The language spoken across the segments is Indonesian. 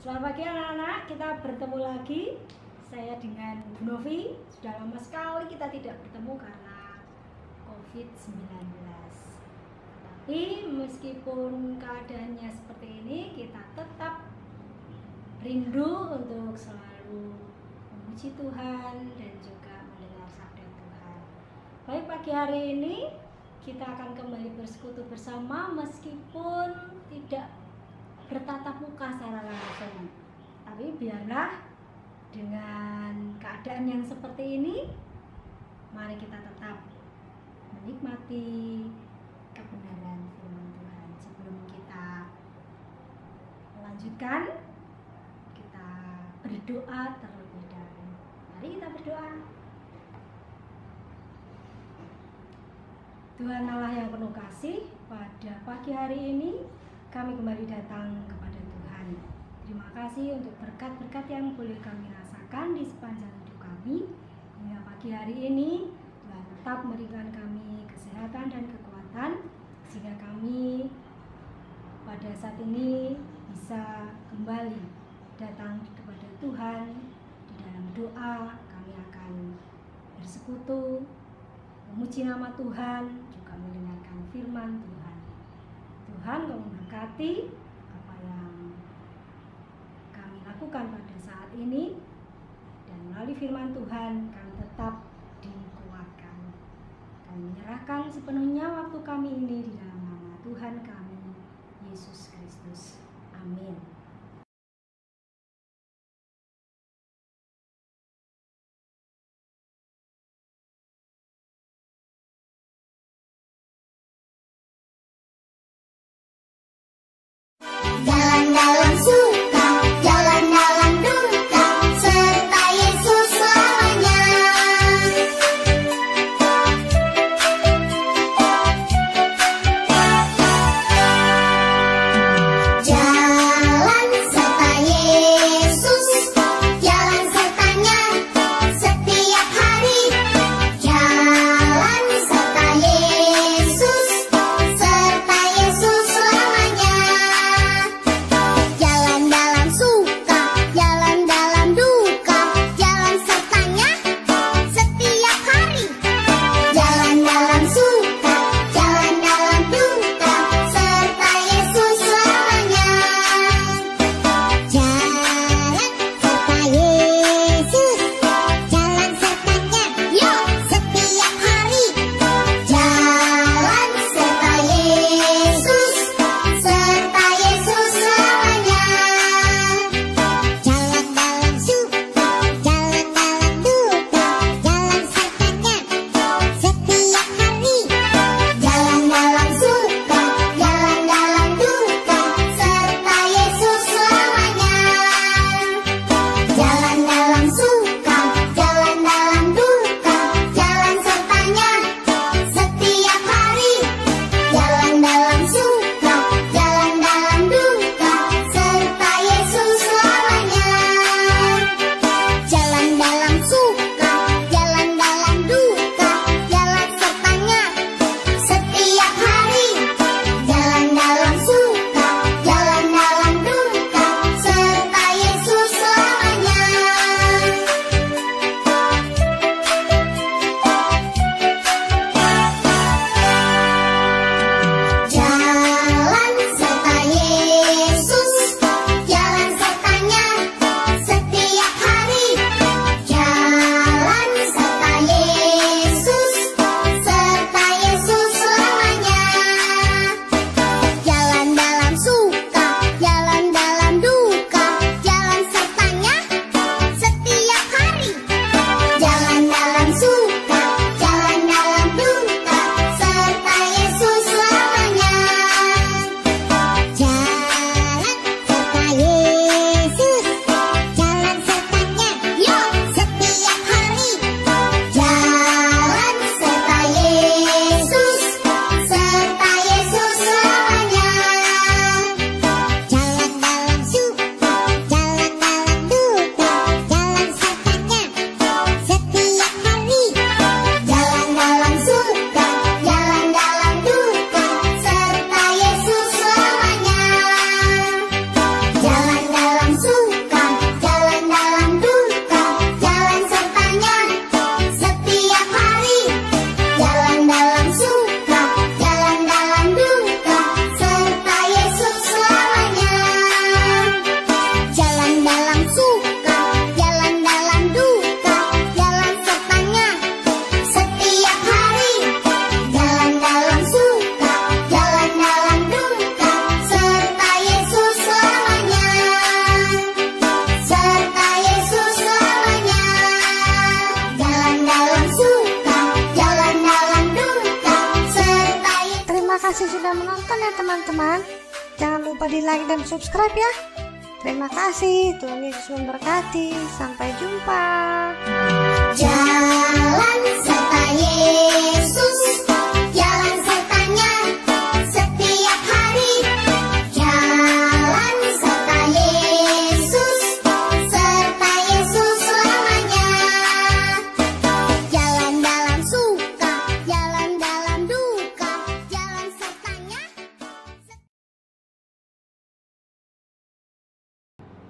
Selamat pagi anak-anak, kita bertemu lagi. Saya dengan Bu Novi. Sudah lama sekali kita tidak bertemu karena COVID-19. Tapi meskipun keadaannya seperti ini, kita tetap rindu untuk selalu memuji Tuhan dan juga mendengar sabda Tuhan. Baik, pagi hari ini kita akan kembali bersekutu bersama meskipun tidak bertatap muka secara langsung. Tapi biarlah dengan keadaan yang seperti ini, mari kita tetap menikmati kebenaran firman Tuhan. Sebelum kita melanjutkan, kita berdoa terlebih dahulu. Mari kita berdoa. Tuhan Allah yang penuh kasih, pada pagi hari ini kami kembali datang kepada Tuhan. Terima kasih untuk berkat-berkat yang boleh kami rasakan di sepanjang hidup kami. Hingga pagi hari ini Tuhan tetap memberikan kami kesehatan dan kekuatan, sehingga kami pada saat ini bisa kembali datang kepada Tuhan. Di dalam doa kami akan bersekutu, memuji nama Tuhan, juga mendengarkan firman Tuhan. Tuhan kau memberkati apa yang kami lakukan pada saat ini, dan melalui firman Tuhan kami tetap dikuatkan. Kami menyerahkan sepenuhnya waktu kami ini di dalam nama Tuhan kami, Yesus Kristus. Amin. Jalan dalam suka, jalan dalam duka, serta Yesus selamanya. lupa di like dan subscribe ya. Terima kasih, Tuhan Yesus memberkati. Sampai jumpa. Jalan serta Yesus, jalan sertanya setiap hari. Jalan serta Yesus, serta Yesus selamanya. Jalan dalam suka, jalan dalam duka, jalan sertanya.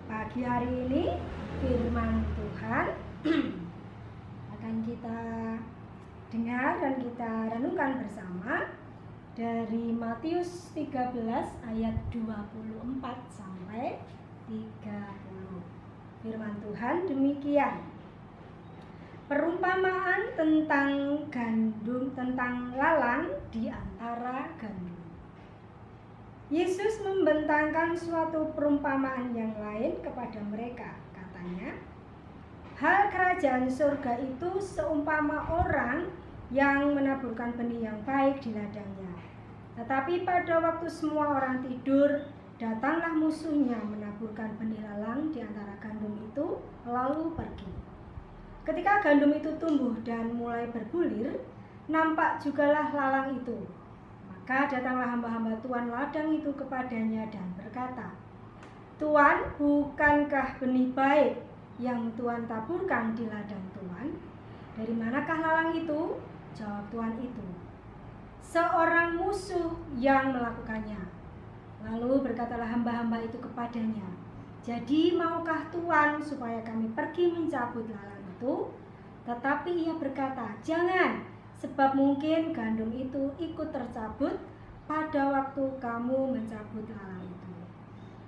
Pagi hari ini firman Tuhan akan kita dengar dan kita renungkan bersama dari Matius 13 ayat 24 sampai 30. Firman Tuhan demikian. Perumpamaan tentang gandum, tentang lalang di antara gandum. Yesus membentangkan suatu perumpamaan yang lain kepada mereka. Katanya, hal kerajaan surga itu seumpama orang yang menaburkan benih yang baik di ladangnya. Tetapi pada waktu semua orang tidur, datanglah musuhnya menaburkan benih lalang di antara gandum itu, lalu pergi. Ketika gandum itu tumbuh dan mulai berbulir, nampak jugalah lalang itu. Maka datanglah hamba-hamba Tuan ladang itu kepadanya dan berkata, Tuan, bukankah benih baik yang Tuan taburkan di ladang Tuan? Dari manakah lalang itu? Jawab Tuan itu, seorang musuh yang melakukannya. Lalu berkatalah hamba-hamba itu kepadanya, jadi maukah Tuan supaya kami pergi mencabut lalang itu? Tetapi ia berkata, jangan, sebab mungkin gandum itu ikut tercabut pada waktu kamu mencabut lalang itu.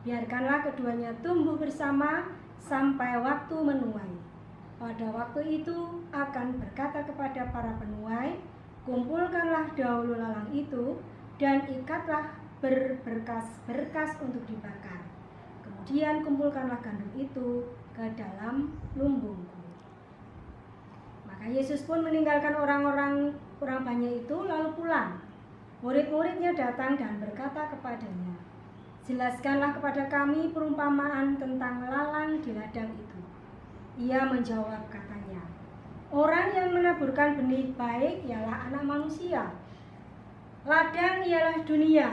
Biarkanlah keduanya tumbuh bersama sampai waktu menuai. Pada waktu itu akan berkata kepada para penuai, kumpulkanlah dahulu lalang itu dan ikatlah berberkas-berkas untuk dibakar. Kemudian kumpulkanlah gandum itu ke dalam lumbungku. Maka Yesus pun meninggalkan orang banyak itu lalu pulang. Murid-muridnya datang dan berkata kepadanya, jelaskanlah kepada kami perumpamaan tentang lalang di ladang itu. Ia menjawab katanya, orang yang menaburkan benih baik ialah anak manusia. Ladang ialah dunia.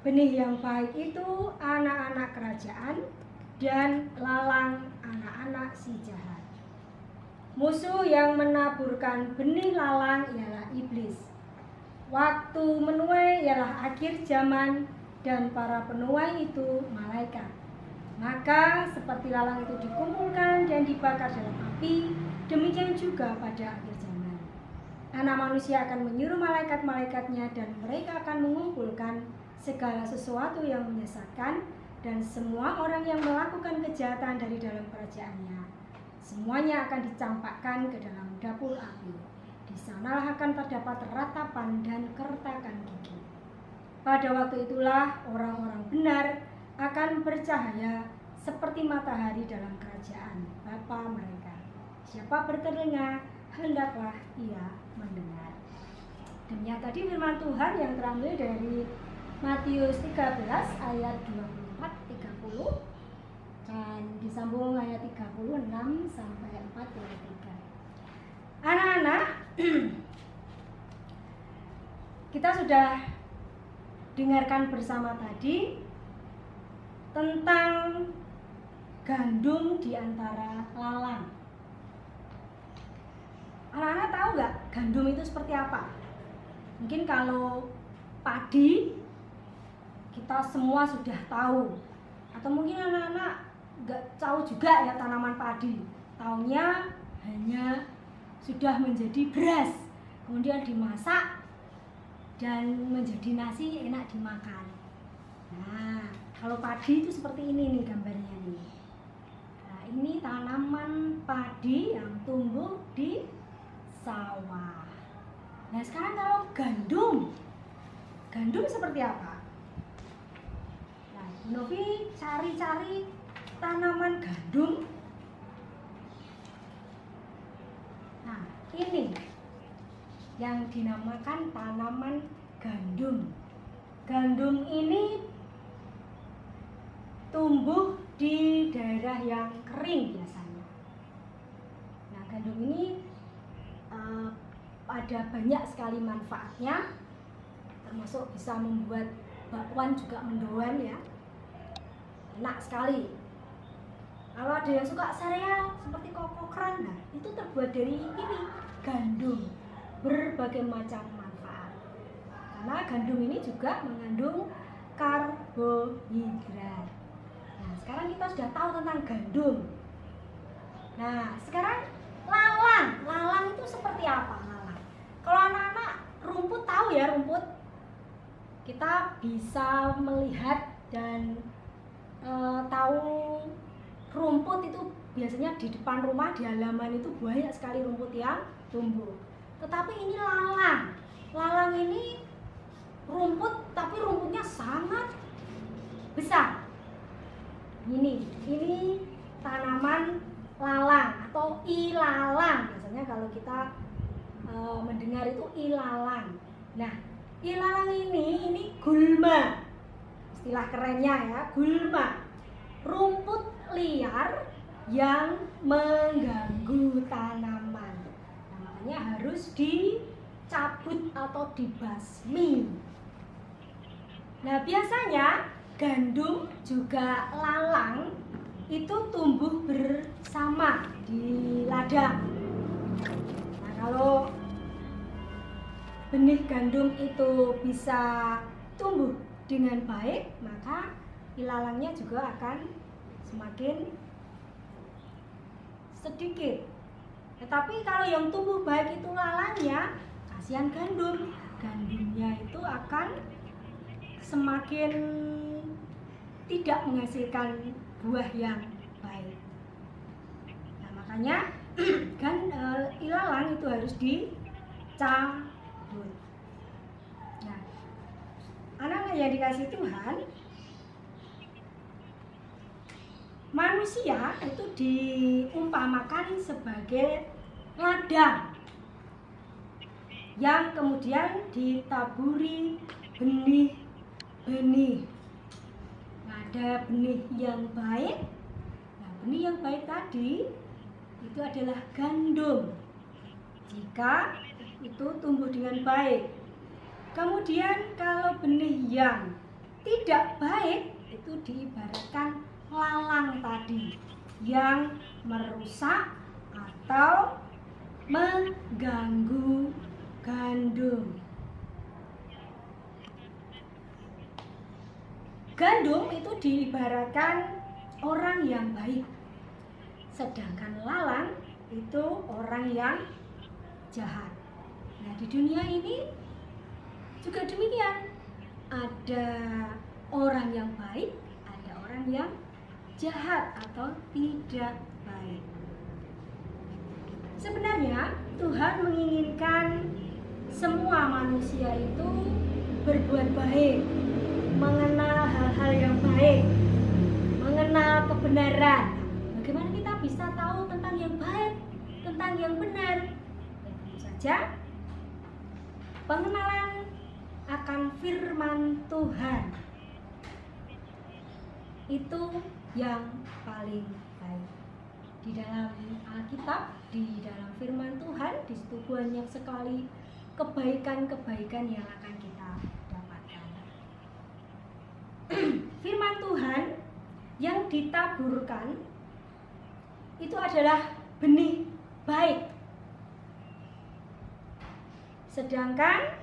Benih yang baik itu anak-anak kerajaan dan lalang anak-anak si jahat. Musuh yang menaburkan benih lalang ialah iblis. Waktu menuai ialah akhir zaman dan para penuai itu malaikat. Maka seperti lalang itu dikumpulkan dan dibakar dalam api, demikian juga pada akhir zaman. Anak manusia akan menyuruh malaikat-malaikatnya dan mereka akan mengumpulkan segala sesuatu yang menyesatkan dan semua orang yang melakukan kejahatan dari dalam kerajaannya. Semuanya akan dicampakkan ke dalam dapur api. Di sanalah akan terdapat ratapan dan kertakan gigi. Pada waktu itulah orang-orang benar akan bercahaya seperti matahari dalam kerajaan Bapa mereka. Siapa bertelinga, hendaklah ia mendengar. Demikian tadi firman Tuhan yang terambil dari Matius 13 ayat 24-30. Dan disambung ayat 36 sampai 43. Anak-anak, kita sudah dengarkan bersama tadi tentang gandum di antara lalang. Anak-anak tahu nggak gandum itu seperti apa? Mungkin kalau padi kita semua sudah tahu, atau mungkin anak-anak nggak tahu juga ya tanaman padi. Taunya hanya sudah menjadi beras, kemudian dimasak dan menjadi nasi enak dimakan. Nah, kalau padi itu seperti ini nih gambarnya nih. Nah, ini tanaman padi yang tumbuh di sawah. Nah, sekarang kalau gandum seperti apa? Nah, Novi cari-cari tanaman gandum. Nah, ini yang dinamakan tanaman gandum. Gandum ini tumbuh di daerah yang kering biasanya. Nah, gandum ini ada banyak sekali manfaatnya, termasuk bisa membuat bakwan juga mendoan ya, enak sekali. Kalau ada yang suka sereal seperti kokokran, nah itu terbuat dari ini, gandum, berbagai macam manfaat. Karena gandum ini juga mengandung karbohidrat. Nah, sekarang kita sudah tahu tentang gandum. Nah, sekarang lalang itu seperti apa lalang? Kalau anak-anak rumput tahu ya, rumput kita bisa melihat dan tahu rumput itu biasanya di depan rumah, di halaman itu banyak sekali rumput yang tumbuh. Tetapi ini lalang. Lalang ini rumput, tapi rumputnya sangat besar. Ini tanaman lalang atau ilalang. Biasanya kalau kita mendengar itu ilalang. Nah, ilalang ini gulma. Istilah kerennya ya, gulma. Rumput liar yang mengganggu tanaman. Nah, makanya harus dicabut atau dibasmi. Nah, biasanya gandum juga lalang itu tumbuh bersama di ladang. Nah, kalau benih gandum itu bisa tumbuh dengan baik, maka ilalangnya juga akan semakin sedikit. Tetapi kalau yang tumbuh baik itu lalangnya, kasihan gandum. Gandumnya itu akan semakin tidak menghasilkan buah yang baik. Nah, makanya ilalang itu harus dicabut. Nah, anak-anak yang dikasih Tuhan, manusia itu diumpamakan sebagai ladang yang kemudian ditaburi benih-benih. Nah, ada benih yang baik. Nah, benih yang baik tadi itu adalah gandum. Jika itu tumbuh dengan baik. Kemudian kalau benih yang tidak baik itu diibaratkan lalang tadi yang merusak atau mengganggu gandum. Gandum itu diibaratkan orang yang baik, sedangkan lalang itu orang yang jahat. Nah, di dunia ini juga demikian. Ada orang yang baik, ada orang yang jahat atau tidak baik. Sebenarnya Tuhan menginginkan semua manusia itu berbuat baik, mengenal hal-hal yang baik, mengenal kebenaran. Bagaimana kita bisa tahu tentang yang baik, tentang yang benar? Ya, tentu saja pengenalan akan firman Tuhan itu yang paling baik. Di dalam Alkitab, di dalam firman Tuhan, di situ banyak sekali kebaikan-kebaikan yang akan kita dapatkan. Firman Tuhan yang ditaburkan itu adalah benih baik. Sedangkan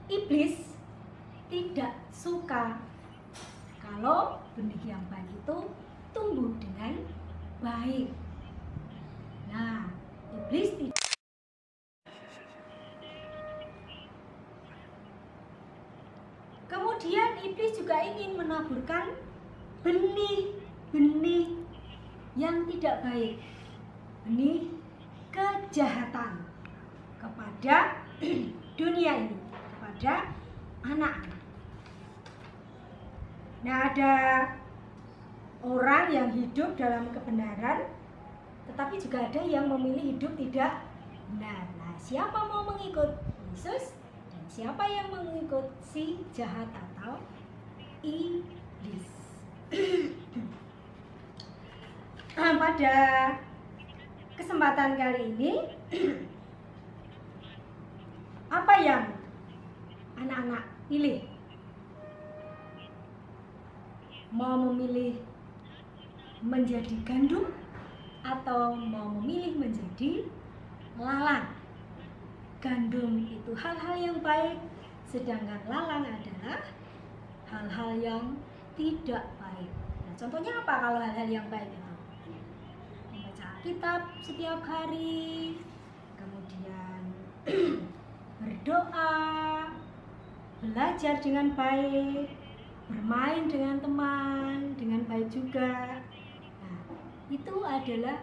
iblis tidak suka kalau benih yang baik itu tumbuh dengan baik. Nah, iblis tidak. Kemudian iblis juga ingin menaburkan benih-benih yang tidak baik, benih kejahatan kepada dunia ini, kepada anak-anak. Nah, ada orang yang hidup dalam kebenaran, tetapi juga ada yang memilih hidup tidak benar. Nah, siapa mau mengikut Yesus dan siapa yang mengikut si jahat atau iblis? pada kesempatan kali ini, apa yang anak-anak pilih? Mau memilih menjadi gandum atau mau memilih menjadi lalang? Gandum itu hal-hal yang baik, sedangkan lalang adalah hal-hal yang tidak baik. Nah, contohnya apa kalau hal-hal yang baik itu? Membaca Alkitab setiap hari, kemudian berdoa, belajar dengan baik, bermain dengan teman dengan baik juga. Nah, itu adalah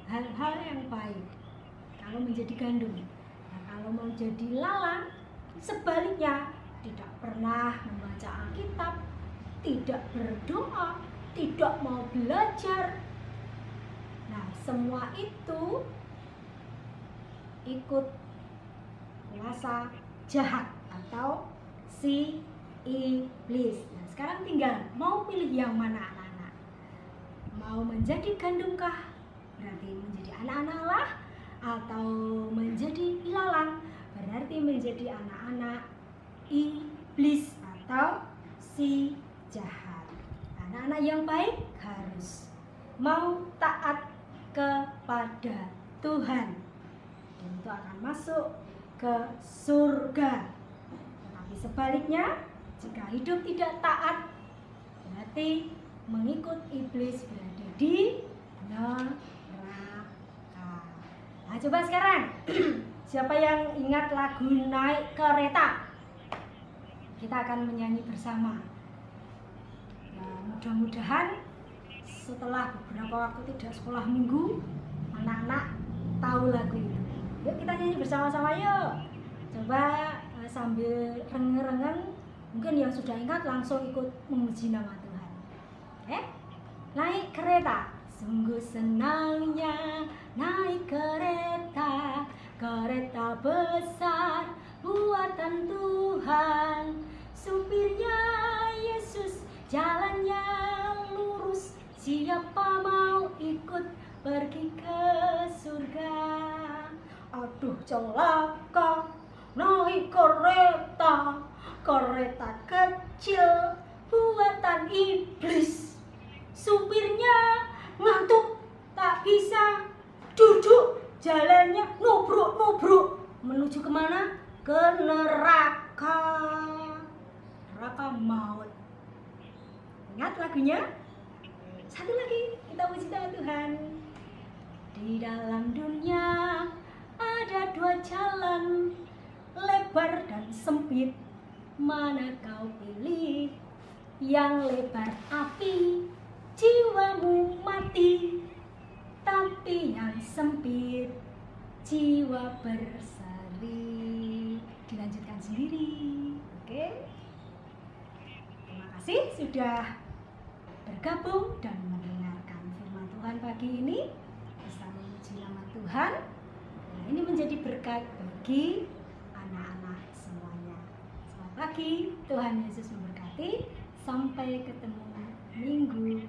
hal-hal yang baik kalau menjadi gandum. Nah, kalau mau jadi lalang, sebaliknya, tidak pernah membaca Alkitab, tidak berdoa, tidak mau belajar. Nah, semua itu ikut kuasa jahat atau si iblis. Nah, sekarang tinggal mau pilih yang mana anak-anak? Mau menjadi gandumkah? Berarti menjadi anak-anak Allah, atau menjadi ilalang? Berarti menjadi anak-anak iblis atau si jahat. Anak-anak yang baik harus mau taat kepada Tuhan, dan itu akan masuk ke surga. Tetapi sebaliknya, jika hidup tidak taat, berarti mengikut iblis, berada di neraka. Nah, coba sekarang siapa yang ingat lagu Naik Kereta? Kita akan menyanyi bersama. Nah, mudah-mudahan setelah beberapa waktu tidak sekolah minggu, anak-anak tahu lagu itu. Yuk kita nyanyi bersama-sama yuk. Coba sambil rengeng-rengeng, mungkin yang sudah ingat langsung ikut memuji nama Tuhan. Naik kereta, sungguh senangnya naik kereta, kereta besar buatan Tuhan. Supirnya Yesus, jalannya lurus, siapa mau ikut pergi ke surga? Aduh celaka, naik kereta, kereta kecil buatan iblis. Supirnya ngantuk, tak bisa duduk, jalannya nubruk-nubruk. Menuju kemana? Ke neraka, neraka maut. Ingat lagunya? Satu lagi, kita puji nama Tuhan. Di dalam dunia ada dua jalan, lebar dan sempit. Mana kau pilih? Yang lebar api, jiwamu mati. Tapi yang sempit, jiwa berseri. Dilanjutkan sendiri. Oke? Terima kasih sudah bergabung dan mendengarkan firman Tuhan pagi ini. Bisa memuji nama Tuhan. Nah, ini menjadi berkat bagi anak-anak semuanya. Selamat pagi, Tuhan Yesus memberkati. Sampai ketemu minggu